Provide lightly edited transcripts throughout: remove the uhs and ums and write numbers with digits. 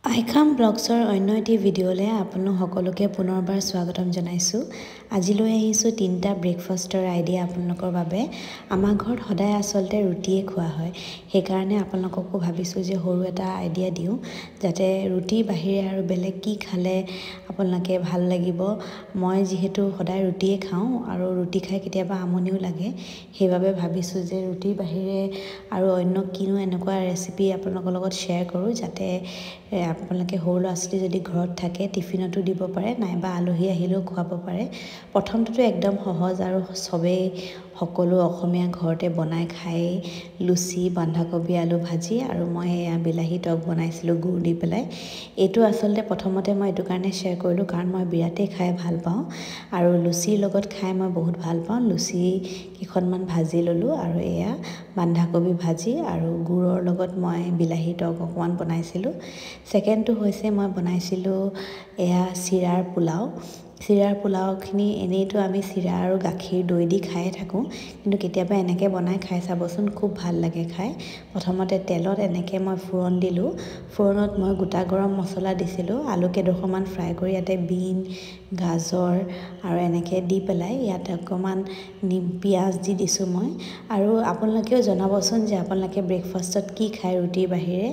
আইখাম ব্লগছৰ অন্য এটি ভিডিঅ'লৈ আপোনালোক সকলোকে পুনৰবাৰ স্বাগতম জনাইছোঁ। আজি লৈ আহিছোঁ তিনিটা ব্ৰেকফাষ্টৰ আইডিয়া আপোনালোকৰ বাবে। আমাৰ ঘৰত সদায় আচলতে ৰুটিয়ে খোৱা হয়, সেইকাৰণে আপোনালোককো ভাবিছোঁ যে সৰু এটা আইডিয়া দিওঁ যাতে ৰুটিৰ বাহিৰে আৰু বেলেগ কি খালে আপোনালোকে ভাল লাগিব। মই যিহেতু সদায় ৰুটিয়ে খাওঁ আৰু ৰুটি খাই কেতিয়াবা আমনিও লাগে, সেইবাবে ভাবিছোঁ যে ৰুটিৰ বাহিৰে আৰু অন্য কিনো এনেকুৱা ৰেচিপি আপোনালোকৰ লগত শ্বেয়াৰ কৰোঁ যাতে আপোনালোকে সৰু ল'ৰা ছোৱালী যদি ঘৰত থাকে টিফিনতো দিব পাৰে, নাইবা আলহী আহিলেও খুৱাব পাৰে। প্ৰথমটোতো একদম সহজ আৰু চবেই সকলো অসমীয়া ঘৰতে বনাই খায়, লুচি, বন্ধাকবি, আলু ভাজি আৰু মই এয়া বিলাহী টক বনাইছিলোঁ গুড় দি পেলাই। এইটো আচলতে প্ৰথমতে মই এইটো কাৰণে শ্বেয়াৰ কৰিলোঁ কাৰণ মই বিৰাটেই খাই ভাল পাওঁ আৰু লুচিৰ লগত খাই মই বহুত ভাল পাওঁ। লুচি কেইখনমান ভাজি ল'লোঁ আৰু এয়া বন্ধাকবি ভাজি আৰু গুড়ৰ লগত মই বিলাহী টক অকণমান বনাইছিলোঁ। ছেকেণ্ডটো হৈছে মই বনাইছিলোঁ এয়া চিৰাৰ পোলাও। চিৰাৰ পোলাওখিনি এনেইতো আমি চিৰা আৰু গাখীৰ দৈ দি খায়ে থাকোঁ, কিন্তু কেতিয়াবা এনেকৈ বনাই খাই চাবচোন, খুব ভাল লাগে খাই। প্ৰথমতে তেলত এনেকৈ মই ফোৰণ দিলোঁ, ফোৰণত মই গোটা গৰম মছলা দিছিলোঁ, আলু কেইডোখৰমান ফ্ৰাই কৰি ইয়াতে বিন, গাজৰ আৰু এনেকৈ দি পেলাই ইয়াতে অকণমান পিঁয়াজ দি দিছোঁ মই। আৰু আপোনালোকেও জনাবচোন যে আপোনালোকে ব্ৰেকফাষ্টত কি খায় ৰুটিৰ বাহিৰে।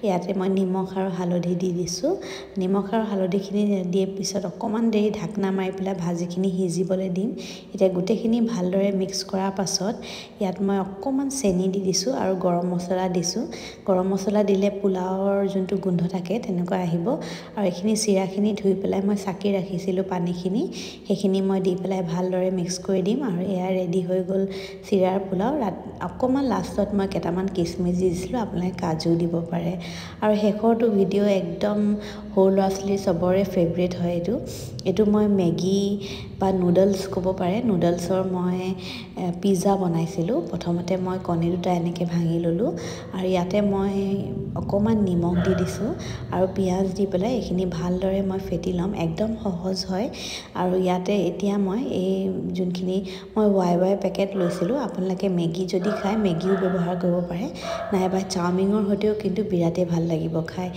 ইয়াতে মই নিমখ আৰু হালধি দি দিছোঁ। নিমখ আৰু হালধিখিনি দিয়াৰ পিছত অকণমান দেৰি ঢাকনা মাৰি পেলাই ভাজিখিনি সিজিবলৈ দিম। এতিয়া গোটেইখিনি ভালদৰে মিক্স কৰাৰ পাছত ইয়াত মই অকণমান চেনি দি দিছোঁ আৰু গৰম মছলা দিছোঁ। গৰম মছলা দিলে পোলাওৰ যোনটো গোন্ধ থাকে তেনেকুৱা আহিব। আৰু এইখিনি চিৰাখিনি ধুই পেলাই মই চাকি ৰাখিছিলোঁ পানীখিনি, সেইখিনি মই দি পেলাই ভালদৰে মিক্স কৰি দিম আৰু এয়া ৰেডি হৈ গ'ল চিৰাৰ পোলাও। অকণমান লাষ্টত মই কেইটামান কিচমিচ দি দিছিলোঁ, আপোনালোকে কাজু দিব পাৰে। আৰু শেষৰটো ভিডিঅ' একদম সৰু ল'ৰা ছোৱালী চবৰে ফেভৰেট হয় এইটো মই মেগী বা নুডলছ ক'ব পাৰে, নুডলছৰ মই পিজ্জা বনাইছিলোঁ। প্ৰথমতে মই কণী দুটা এনেকৈ ভাঙি ল'লোঁ আৰু ইয়াতে মই অকণমান নিমখ দি দিছোঁ আৰু পিঁয়াজ দি পেলাই এইখিনি ভালদৰে মই ফেটি ল'ম। একদম সহজ হয়। আৰু ইয়াতে এতিয়া মই এই যোনখিনি মই ৱাই পেকেট লৈছিলোঁ, আপোনালোকে মেগী যদি খায় মেগীও ব্যৱহাৰ কৰিব পাৰে, নাইবা চাওমিনৰ সৈতেও কিন্তু বিৰাটেই ভাল লাগিব খাই।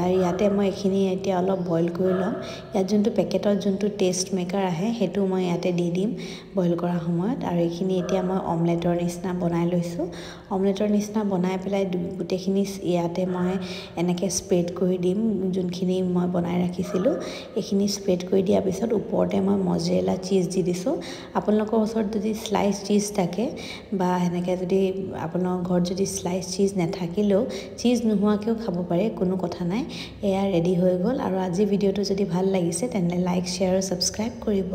আৰু ইয়াতে মই এইখিনি এতিয়া অলপ বইল কৰি ল'ম। ইয়াত যোনটো পেকেটত যোনটো টেষ্ট মেকাৰ আহে সেইটো মই ইয়াতে দি দিম বইল কৰাৰ সময়ত। আৰু এইখিনি এতিয়া মই অমলেটৰ নিচিনা বনাই লৈছোঁ। অমলেটৰ নিচিনা বনাই পেলাই গোটেইখিনি ইয়াতে মই এনেকৈ স্প্ৰেড কৰি দিম। যোনখিনি মই বনাই ৰাখিছিলোঁ এইখিনি স্প্ৰেড কৰি দিয়াৰ পিছত ওপৰতে মই মজৰেলা চীজ দি দিছোঁ। আপোনালোকৰ ওচৰত যদি স্লাইচ চীজ থাকে বা সেনেকৈ যদি আপোনালোকৰ ঘৰত যদি স্লাইচ চীজ নাথাকিলেও চীজ নোহোৱাকৈও খাব পাৰে, কোনো কথা নাই। এয়া ৰেডি হৈ গ'ল। আৰু আজি ভিডিঅ'টো যদি ভাল লাগিছে তেনেহ'লে লাইক, শ্বেয়াৰ আৰু ছাবস্ক্ৰাইব কৰিব।